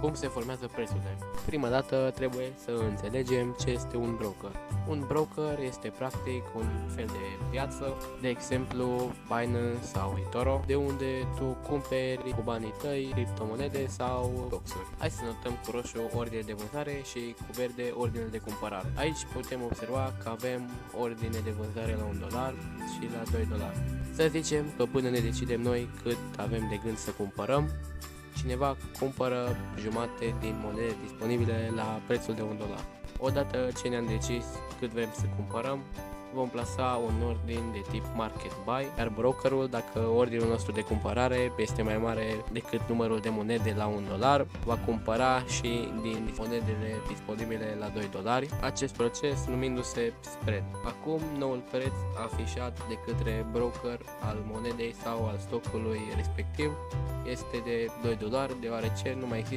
Cum se formează prețurile? Prima dată trebuie să înțelegem ce este un broker. Un broker este practic un fel de piață, de exemplu Binance sau eToro, de unde tu cumperi cu banii tăi criptomonede sau boxuri. Hai să notăm cu roșu ordine de vânzare și cu verde ordine de cumpărare. Aici putem observa că avem ordine de vânzare la $1 și la $2. Să zicem că până ne decidem noi cât avem de gând să cumpărăm, cineva cumpără jumate din monede disponibile la prețul de $1. Odată ce ne-am decis cât vrem să cumpărăm, vom plasa un ordin de tip market buy, iar brokerul, dacă ordinul nostru de cumpărare este mai mare decât numărul de monede la $1, va cumpăra și din monedele disponibile la $2. Acest proces numindu-se spread. Acum, noul preț afișat de către broker al monedei sau al stocului respectiv este de $2, deoarece nu mai există